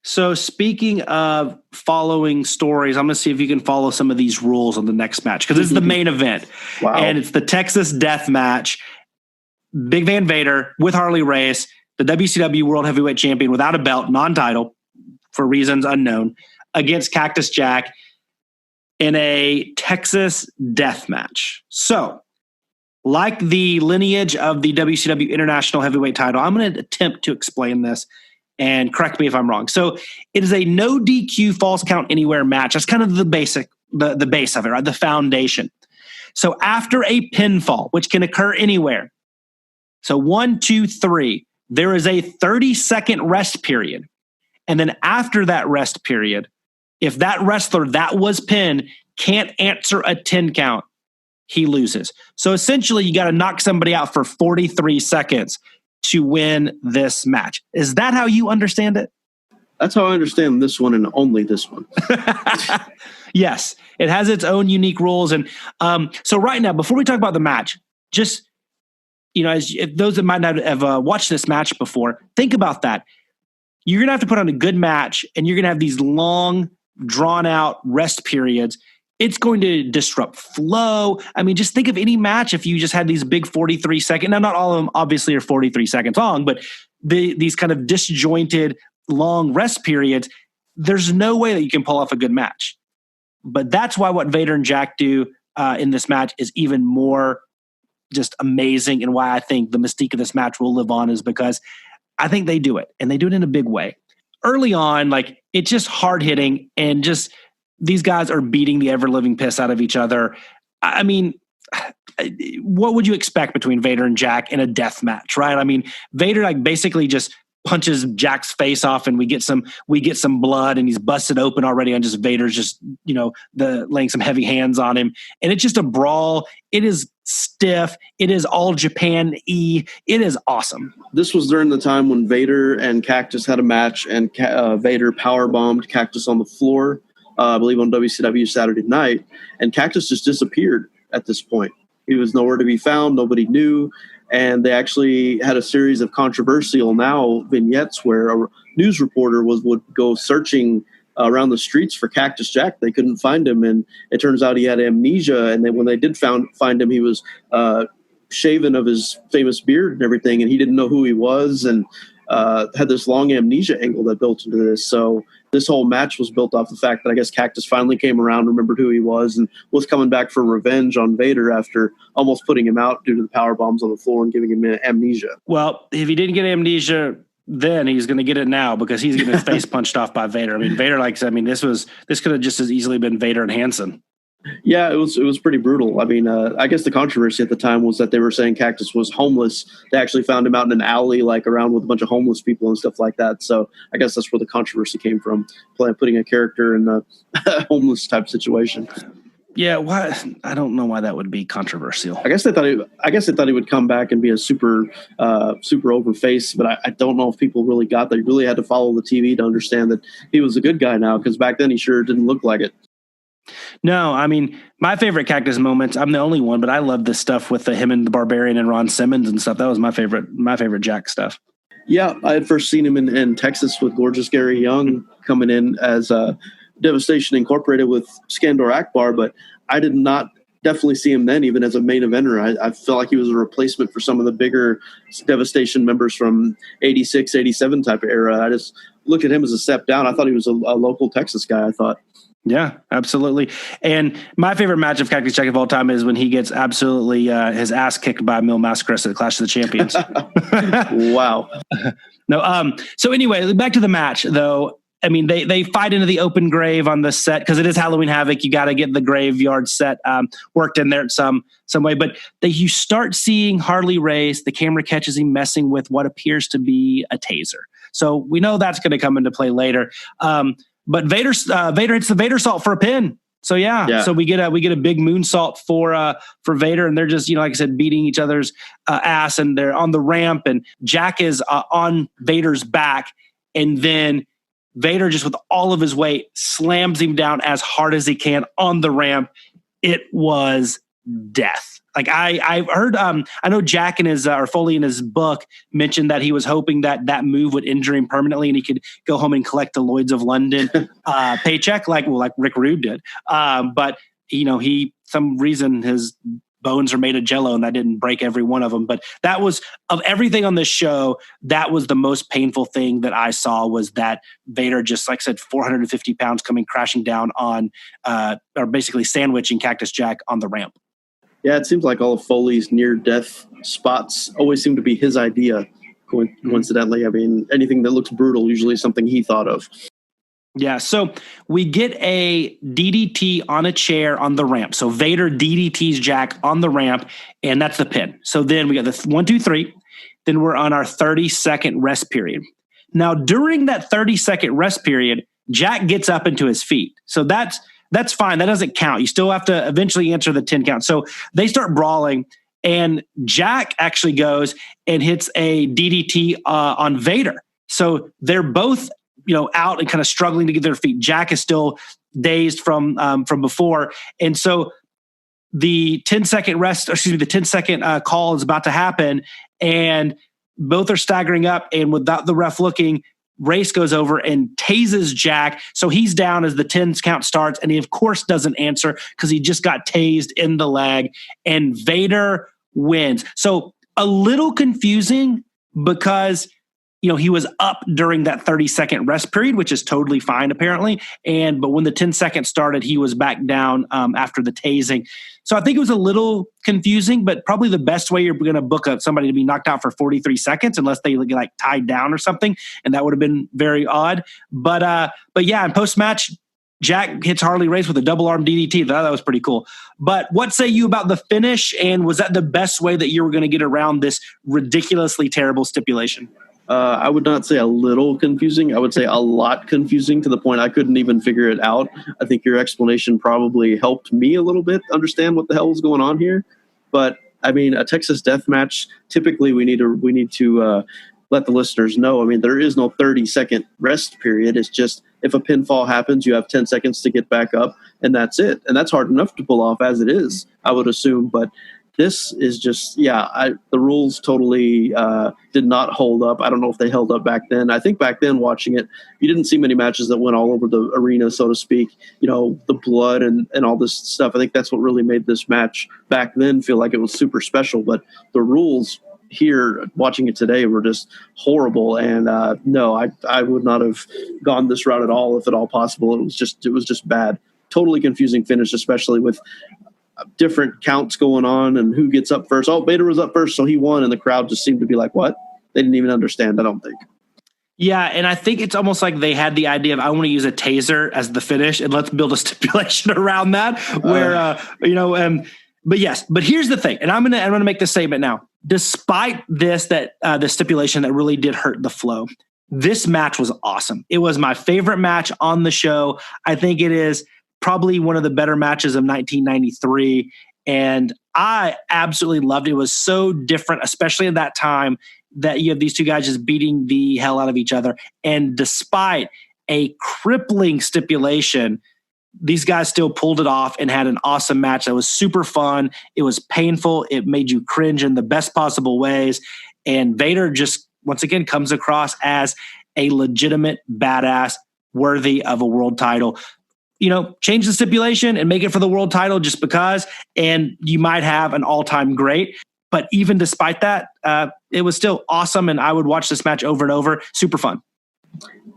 So speaking of following stories, I'm going to see if you can follow some of these rules on the next match because it's the main event. Wow. And it's the Texas Death Match. Big Van Vader with Harley Race, the WCW World Heavyweight Champion without a belt, non-title, for reasons unknown, against Cactus Jack in a Texas Death Match. So, like the lineage of the WCW International Heavyweight title, I'm going to attempt to explain this. And correct me if I'm wrong. So it is a no DQ false count anywhere match. That's kind of the basic, the base of it, right? The foundation. So after a pinfall, which can occur anywhere. So 1, 2, 3, there is a 30-second rest period. And then after that rest period, if that wrestler that was pinned can't answer a 10 count, he loses. So essentially you got to knock somebody out for 43 seconds to win this match. Is that how you understand it? That's how I understand this one and only this one. Yes, it has its own unique rules. And so right now, before we talk about the match, just, if those that might not have watched this match before, think about that. You're going to have to put on a good match and you're going to have these long, drawn out rest periods. It's going to disrupt flow. I mean, just think of any match if you just had these big 43 second. Now, not all of them obviously are 43 seconds long, but these kind of disjointed long rest periods, there's no way that you can pull off a good match. But that's why what Vader and Jack do in this match is even more just amazing, and why I think the mystique of this match will live on is because I think they do it, and they do it in a big way. Early on, it's just hard hitting and just these guys are beating the ever-living piss out of each other. I mean, what would you expect between Vader and Jack in a death match, right? I mean, Vader basically just punches Jack's face off and we get some blood and he's busted open already on just Vader's just, laying some heavy hands on him. And it's just a brawl. It is stiff. It is all Japan-y. It is awesome. This was during the time when Vader and Cactus had a match and Vader powerbombed Cactus on the floor. I believe on WCW Saturday Night, and Cactus just disappeared at this point. He was nowhere to be found. Nobody knew. And they actually had a series of controversial now vignettes where a news reporter would go searching around the streets for Cactus Jack. They couldn't find him. And it turns out he had amnesia. And when they did find him, he was shaven of his famous beard and everything. And he didn't know who he was. And had this long amnesia angle that built into this. So this whole match was built off the fact that I guess Cactus finally came around, remembered who he was, and was coming back for revenge on Vader after almost putting him out due to the power bombs on the floor and giving him amnesia. Well, if he didn't get amnesia then, he's going to get it now because he's getting his face punched off by Vader. I mean, Vader, this could have just as easily been Vader and Hansen. Yeah, it was pretty brutal. I mean, I guess the controversy at the time was that they were saying Cactus was homeless. They actually found him out in an alley, around with a bunch of homeless people and stuff like that. So I guess that's where the controversy came from, putting a character in a homeless type situation. Yeah, why? I don't know why that would be controversial. I guess they thought he would come back and be a super over face, but I don't know if people really got that. You really had to follow the TV to understand that he was a good guy now, because back then he sure didn't look like it. No, I mean, my favorite Cactus moments, I'm the only one, but I love this stuff with him and the Barbarian and Ron Simmons and stuff. That was my favorite Jack stuff. Yeah, I had first seen him in Texas with Gorgeous Gary Young coming in as Devastation Incorporated with Skandor Akbar, but I did not definitely see him then even as a main eventer. I felt like he was a replacement for some of the bigger Devastation members from 86, 87 type of era. I just looked at him as a step down. I thought he was a local Texas guy, I thought. Yeah, absolutely. And my favorite match of Cactus Jack of all time is when he gets absolutely his ass kicked by Mil Mascaras at the Clash of the Champions. Wow. No. So anyway, back to the match, though. I mean, they fight into the open grave on the set because it is Halloween Havoc. You got to get the graveyard set worked in there in some way. But you start seeing Harley race. The camera catches him messing with what appears to be a taser. So we know that's going to come into play later. But Vader hits the Vader salt for a pin. So yeah. So we get a big moonsault for Vader, and they're just like I said, beating each other's ass, and they're on the ramp, and Jack is on Vader's back, and then Vader just with all of his weight slams him down as hard as he can on the ramp. It was death. Like I've heard, I know Jack in his or Foley in his book mentioned that he was hoping that move would injure him permanently and he could go home and collect the Lloyd's of London paycheck, like Rick Rude did. But some reason his bones are made of jello and that didn't break every one of them. But that was, of everything on this show, that was the most painful thing that I saw, was that Vader just, like I said, 450 pounds coming crashing down on, or basically sandwiching Cactus Jack on the ramp. Yeah, it seems like all of Foley's near-death spots always seem to be his idea, coincidentally. I mean, anything that looks brutal usually is something he thought of. Yeah, so we get a DDT on a chair on the ramp. So Vader DDTs Jack on the ramp, and that's the pin. So then we got the 1, 2, 3. Then we're on our 30-second rest period. Now, during that 30-second rest period, Jack gets up into his feet. So that's fine. That doesn't count. You still have to eventually answer the 10 count. So they start brawling, and Jack actually goes and hits a DDT on Vader. So they're both, out and kind of struggling to get their feet. Jack is still dazed from before. And so the 10-second call is about to happen, and both are staggering up, and without the ref looking, Race goes over and tases Jack. So he's down as the 10 count starts, and he, of course, doesn't answer because he just got tased in the leg, and Vader wins. So a little confusing because, he was up during that 30-second rest period, which is totally fine, apparently. But when the 10 seconds started, he was back down after the tasing. So I think it was a little confusing, but probably the best way you're going to book somebody to be knocked out for 43 seconds, unless they get like tied down or something, and that would have been very odd. But yeah, in post-match, Jack hits Harley Race with a double arm DDT. That was pretty cool. But what say you about the finish? And was that the best way that you were going to get around this ridiculously terrible stipulation? I would not say a little confusing. I would say a lot confusing, to the point I couldn't even figure it out. I think your explanation probably helped me a little bit understand what the hell was going on here. But I mean, a Texas death match, typically we need to let the listeners know. I mean, there is no 30-second rest period. It's just, if a pinfall happens, you have 10 seconds to get back up, and that's it. And that's hard enough to pull off as it is, I would assume. But this is just, the rules totally did not hold up. I don't know if they held up back then. I think back then, watching it, you didn't see many matches that went all over the arena, so to speak. The blood and all this stuff. I think that's what really made this match back then feel like it was super special. But the rules here, watching it today, were just horrible. And no, I would not have gone this route at all, if at all possible. It was just bad. Totally confusing finish, especially with different counts going on and who gets up first. Oh, Vader was up first, so he won, and the crowd just seemed to be like, what? They didn't even understand, I don't think. Yeah, and I think it's almost like they had the idea of, I want to use a taser as the finish, and let's build a stipulation around that, where, but yes, but here's the thing, and I'm gonna make this statement now. Despite this, the stipulation that really did hurt the flow, this match was awesome. It was my favorite match on the show. I think it is probably one of the better matches of 1993. And I absolutely loved it. It was so different, especially at that time, that you have these two guys just beating the hell out of each other. And despite a crippling stipulation, these guys still pulled it off and had an awesome match that was super fun. It was painful. It made you cringe in the best possible ways. And Vader just, once again, comes across as a legitimate badass worthy of a world title. Change the stipulation and make it for the world title just because, and you might have an all-time great. But even despite that, it was still awesome, and I would watch this match over and over. Super fun.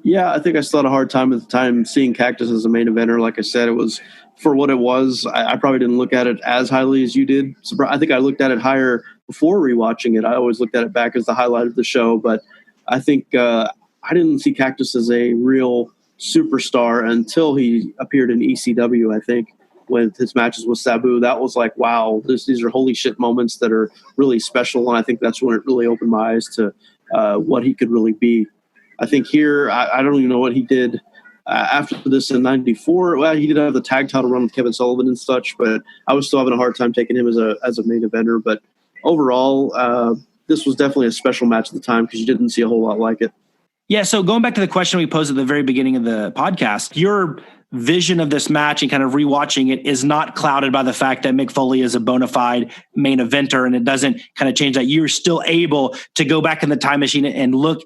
Yeah, I think I still had a hard time at the time seeing Cactus as a main eventer. Like I said, it was for what it was. I probably didn't look at it as highly as you did. I think I looked at it higher before rewatching it. I always looked at it back as the highlight of the show. But I think I didn't see Cactus as a real superstar until he appeared in ECW, I think, with his matches with Sabu. That was like, wow, these are holy shit moments that are really special. And I think that's when it really opened my eyes to what he could really be. I think here, I don't even know what he did after this in 94. Well, he did have the tag title run with Kevin Sullivan and such, but I was still having a hard time taking him as a main eventer. But overall, this was definitely a special match at the time because you didn't see a whole lot like it. Yeah, so going back to the question we posed at the very beginning of the podcast, your vision of this match and kind of rewatching it is not clouded by the fact that Mick Foley is a bona fide main eventer, and it doesn't kind of change that. You're still able to go back in the time machine and look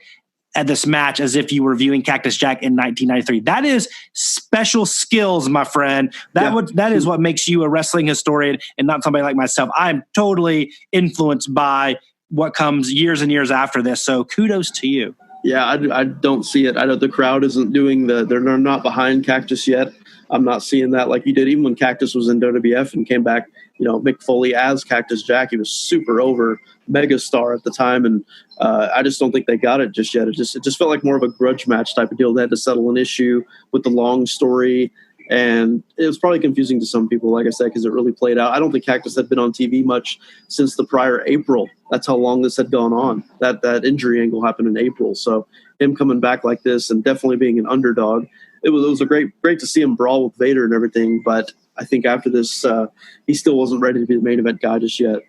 at this match as if you were viewing Cactus Jack in 1993. That is special skills, my friend. That is what makes you a wrestling historian and not somebody like myself. I'm totally influenced by what comes years and years after this. So kudos to you. Yeah, I don't see it. I know the crowd isn't doing they're not behind Cactus yet. I'm not seeing that like you did. Even when Cactus was in WWF and came back, Mick Foley as Cactus Jack, he was super over, megastar at the time. And I just don't think they got it just yet. It just felt like more of a grudge match type of deal. They had to settle an issue with the long story. And it was probably confusing to some people, like I said, because it really played out. I don't think Cactus had been on TV much since the prior April. That's how long this had gone on. That injury angle happened in April. So him coming back like this and definitely being an underdog, it was a great to see him brawl with Vader and everything. But I think after this, he still wasn't ready to be the main event guy just yet.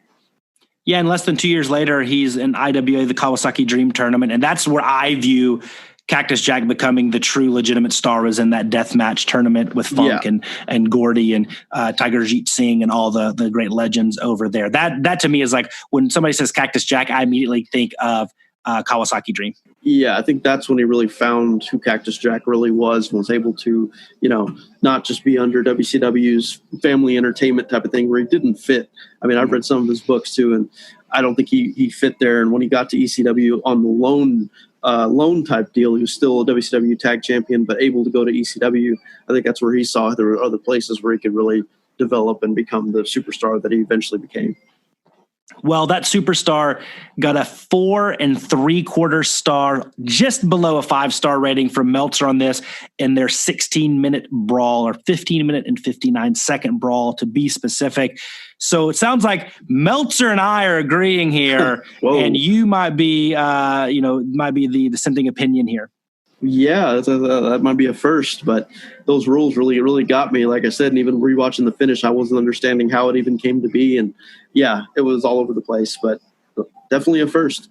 Yeah, and less than 2 years later, he's in IWA, the Kawasaki Dream Tournament, and that's where I view Cactus Jack becoming the true legitimate star, was in that death match tournament with Funk and Gordy and Tiger Jeet Singh and all the great legends over there. That to me is like when somebody says Cactus Jack, I immediately think of Kawasaki Dream. Yeah, I think that's when he really found who Cactus Jack really was and was able to, not just be under WCW's family entertainment type of thing where he didn't fit. I mean, I've read some of his books too, and I don't think he fit there. And when he got to ECW on the loan type deal, he was still a WCW tag champion, but able to go to ECW. I think that's where he saw there were other places where he could really develop and become the superstar that he eventually became. Well, that superstar got a 4 3/4 star, just below a 5-star rating from Meltzer on this in their 16-minute brawl, or 15-minute and 59-second brawl to be specific. So it sounds like Meltzer and I are agreeing here, and you might be, the dissenting opinion here. Yeah, that might be a first, but those rules really got me. Like I said, and even rewatching the finish, I wasn't understanding how it even came to be. And yeah, it was all over the place, but definitely a first.